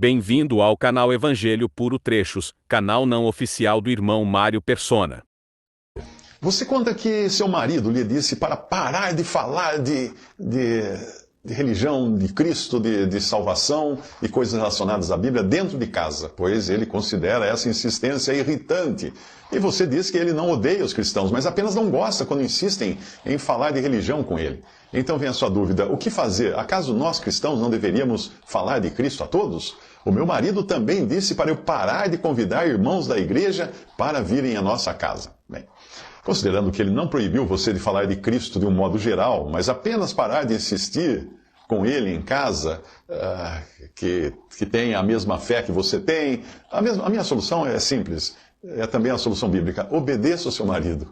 Bem-vindo ao canal Evangelho Puro Trechos, canal não oficial do irmão Mário Persona. Você conta que seu marido lhe disse para parar de falar de religião, de Cristo, de salvação e coisas relacionadas à Bíblia dentro de casa, pois ele considera essa insistência irritante. E você diz que ele não odeia os cristãos, mas apenas não gosta quando insistem em falar de religião com ele. Então vem a sua dúvida: o que fazer? Acaso nós cristãos não deveríamos falar de Cristo a todos? O meu marido também disse para eu parar de convidar irmãos da igreja para virem à nossa casa. Bem, considerando que ele não proibiu você de falar de Cristo de um modo geral, mas apenas parar de insistir com ele em casa, que tem a mesma fé que você tem, a minha solução é simples, é também a solução bíblica: obedeça ao seu marido.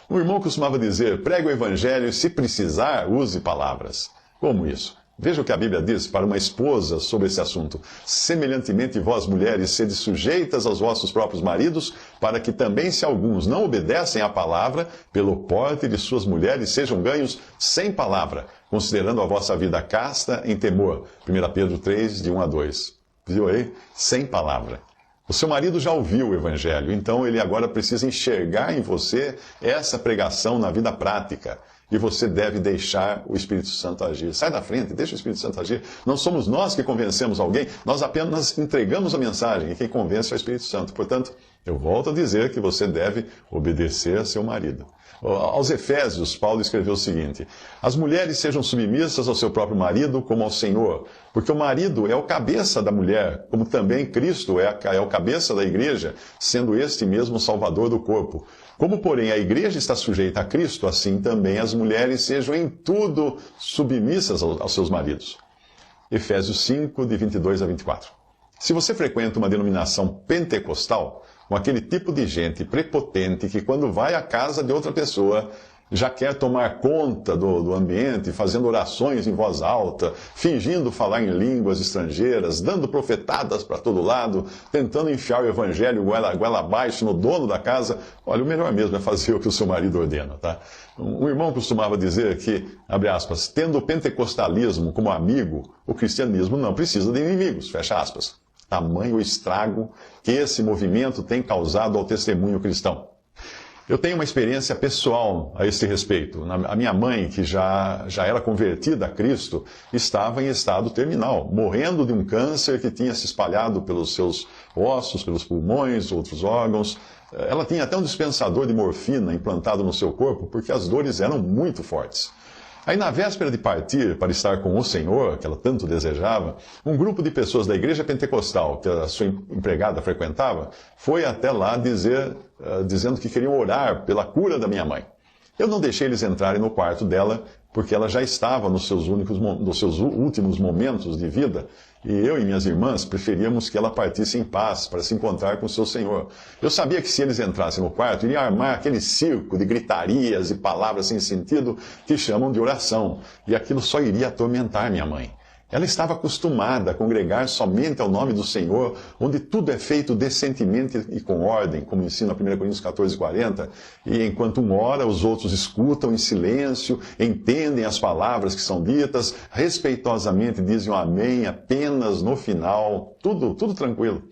O irmão costumava dizer: pregue o evangelho e, se precisar, use palavras. Como isso? Veja o que a Bíblia diz para uma esposa sobre esse assunto. Semelhantemente, vós, mulheres, sede sujeitas aos vossos próprios maridos, para que também, se alguns não obedecem à palavra, pelo porte de suas mulheres sejam ganhos sem palavra, considerando a vossa vida casta em temor. 1 Pedro 3, de 1 a 2. Viu aí? Sem palavra. O seu marido já ouviu o evangelho, então ele agora precisa enxergar em você essa pregação na vida prática. E você deve deixar o Espírito Santo agir. Sai da frente, deixa o Espírito Santo agir. Não somos nós que convencemos alguém, nós apenas entregamos a mensagem, e quem convence é o Espírito Santo. Portanto, eu volto a dizer que você deve obedecer a seu marido. Aos Efésios, Paulo escreveu o seguinte: as mulheres sejam submissas ao seu próprio marido como ao Senhor, porque o marido é o cabeça da mulher, como também Cristo é o cabeça da igreja, sendo este mesmo o Salvador do corpo. Como, porém, a igreja está sujeita a Cristo, assim também as mulheres sejam em tudo submissas aos seus maridos. Efésios 5, de 22 a 24. Se você frequenta uma denominação pentecostal, com aquele tipo de gente prepotente que, quando vai à casa de outra pessoa, já quer tomar conta do ambiente, fazendo orações em voz alta, fingindo falar em línguas estrangeiras, dando profetadas para todo lado, tentando enfiar o evangelho goela abaixo no dono da casa, olha, o melhor mesmo é fazer o que o seu marido ordena, tá? Um irmão costumava dizer que, abre aspas, tendo o pentecostalismo como amigo, o cristianismo não precisa de inimigos, fecha aspas. Tamanho o estrago que esse movimento tem causado ao testemunho cristão. Eu tenho uma experiência pessoal a esse respeito. A minha mãe, que já era convertida a Cristo, estava em estado terminal, morrendo de um câncer que tinha se espalhado pelos seus ossos, pelos pulmões, outros órgãos. Ela tinha até um dispensador de morfina implantado no seu corpo, porque as dores eram muito fortes. Aí, na véspera de partir para estar com o Senhor, que ela tanto desejava, um grupo de pessoas da igreja pentecostal, que a sua empregada frequentava, foi até lá dizendo que queriam orar pela cura da minha mãe. Eu não deixei eles entrarem no quarto dela, porque ela já estava nos seus últimos momentos de vida, e eu e minhas irmãs preferíamos que ela partisse em paz para se encontrar com o seu Senhor. Eu sabia que, se eles entrassem no quarto, iria armar aquele circo de gritarias e palavras sem sentido que chamam de oração, e aquilo só iria atormentar minha mãe. Ela estava acostumada a congregar somente ao nome do Senhor, onde tudo é feito decentemente e com ordem, como ensina 1 Coríntios 14:40, e enquanto um ora, os outros escutam em silêncio, entendem as palavras que são ditas, respeitosamente dizem um amém apenas no final, tudo tranquilo.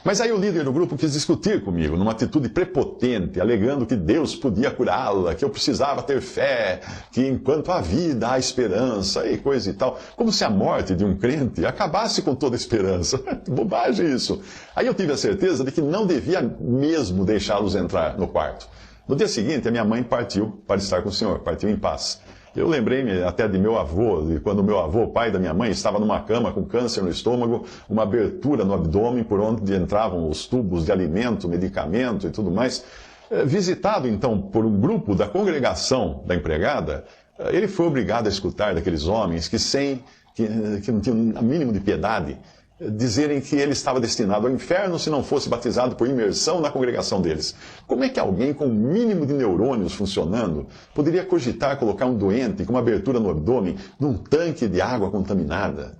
Mas aí o líder do grupo quis discutir comigo, numa atitude prepotente, alegando que Deus podia curá-la, que eu precisava ter fé, que enquanto há vida há esperança e coisa e tal. Como se a morte de um crente acabasse com toda a esperança. Bobagem isso. Aí eu tive a certeza de que não devia mesmo deixá-los entrar no quarto. No dia seguinte, a minha mãe partiu para estar com o Senhor, partiu em paz. Eu lembrei-me até de meu avô, de quando meu avô, pai da minha mãe, estava numa cama com câncer no estômago, uma abertura no abdômen por onde entravam os tubos de alimento, medicamento e tudo mais. Visitado então por um grupo da congregação da empregada, ele foi obrigado a escutar daqueles homens que não tinham o mínimo de piedade, dizerem que ele estava destinado ao inferno se não fosse batizado por imersão na congregação deles. Como é que alguém com o mínimo de neurônios funcionando poderia cogitar colocar um doente com uma abertura no abdômen num tanque de água contaminada?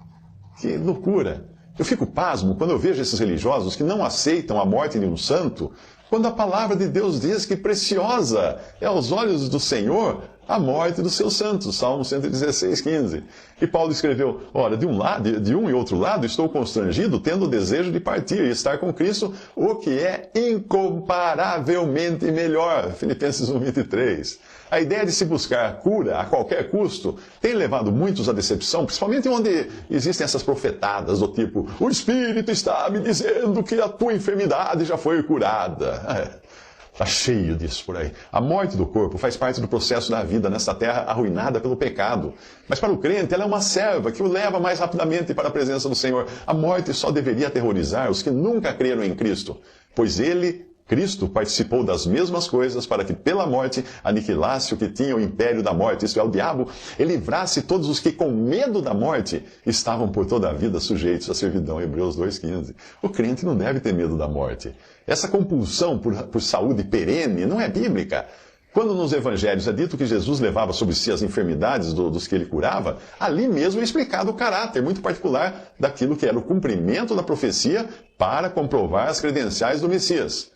Que loucura! Eu fico pasmo quando eu vejo esses religiosos que não aceitam a morte de um santo, quando a palavra de Deus diz que preciosa é aos olhos do Senhor a morte dos seus santos, Salmo 116, 15. E Paulo escreveu, ora, de um e outro lado estou constrangido, tendo o desejo de partir e estar com Cristo, o que é incomparavelmente melhor, Filipenses 1, 23. A ideia de se buscar cura a qualquer custo tem levado muitos à decepção, principalmente onde existem essas profetadas do tipo, o Espírito está me dizendo que a tua enfermidade já foi curada. Está cheio disso por aí. A morte do corpo faz parte do processo da vida nesta terra arruinada pelo pecado. Mas para o crente, ela é uma serva que o leva mais rapidamente para a presença do Senhor. A morte só deveria aterrorizar os que nunca creram em Cristo, pois ele, Cristo, participou das mesmas coisas para que pela morte aniquilasse o que tinha o império da morte, isto é, o diabo, e livrasse todos os que com medo da morte estavam por toda a vida sujeitos à servidão, Hebreus 2,15. O crente não deve ter medo da morte. Essa compulsão por saúde perene não é bíblica. Quando nos evangelhos é dito que Jesus levava sobre si as enfermidades dos que ele curava, ali mesmo é explicado o caráter muito particular daquilo que era o cumprimento da profecia para comprovar as credenciais do Messias.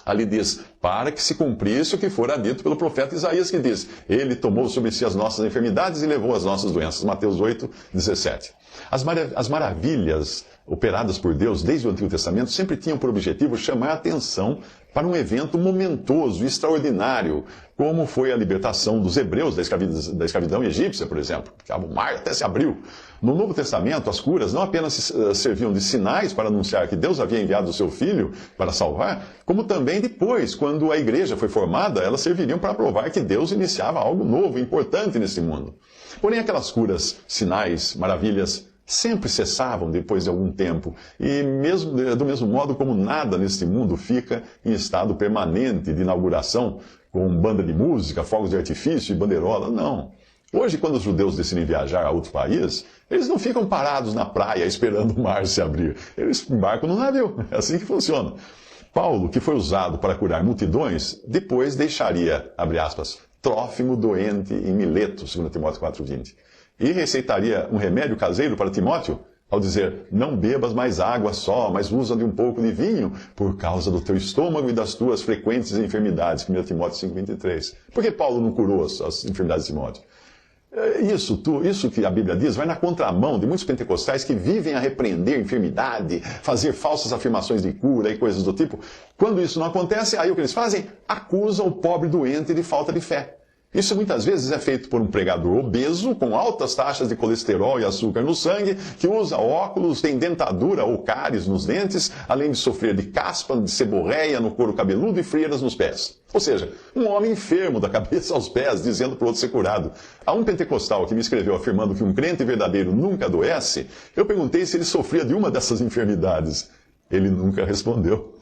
Ali diz, para que se cumprisse o que fora dito pelo profeta Isaías, que diz, ele tomou sobre si as nossas enfermidades e levou as nossas doenças. Mateus 8, 17. As maravilhas operadas por Deus desde o Antigo Testamento sempre tinham por objetivo chamar a atenção para um evento momentoso e extraordinário, como foi a libertação dos hebreus da escravidão egípcia, por exemplo. O mar até se abriu. No Novo Testamento, as curas não apenas serviam de sinais para anunciar que Deus havia enviado o seu Filho para salvar, como também depois, quando a igreja foi formada, elas serviriam para provar que Deus iniciava algo novo, importante nesse mundo. Porém, aquelas curas, sinais, maravilhas, sempre cessavam depois de algum tempo, e do mesmo modo como nada neste mundo fica em estado permanente de inauguração, com banda de música, fogos de artifício e banderola, não. Hoje, quando os judeus decidem viajar a outro país, eles não ficam parados na praia esperando o mar se abrir. Eles embarcam no navio. É assim que funciona. Paulo, que foi usado para curar multidões, depois deixaria, abre aspas, Trófimo doente em Mileto, 2 Timóteo 4,20. E receitaria um remédio caseiro para Timóteo, ao dizer, não bebas mais água só, mas usa de um pouco de vinho, por causa do teu estômago e das tuas frequentes enfermidades, 1 Timóteo 5,23. Por que Paulo não curou as enfermidades de Timóteo? Isso que a Bíblia diz vai na contramão de muitos pentecostais que vivem a repreender enfermidade, fazer falsas afirmações de cura e coisas do tipo. Quando isso não acontece, aí o que eles fazem? Acusam o pobre doente de falta de fé. Isso muitas vezes é feito por um pregador obeso, com altas taxas de colesterol e açúcar no sangue, que usa óculos, tem dentadura ou cáries nos dentes, além de sofrer de caspa, de seborréia no couro cabeludo e frieiras nos pés. Ou seja, um homem enfermo da cabeça aos pés, dizendo para o outro ser curado. A um pentecostal que me escreveu afirmando que um crente verdadeiro nunca adoece, eu perguntei se ele sofria de uma dessas enfermidades. Ele nunca respondeu.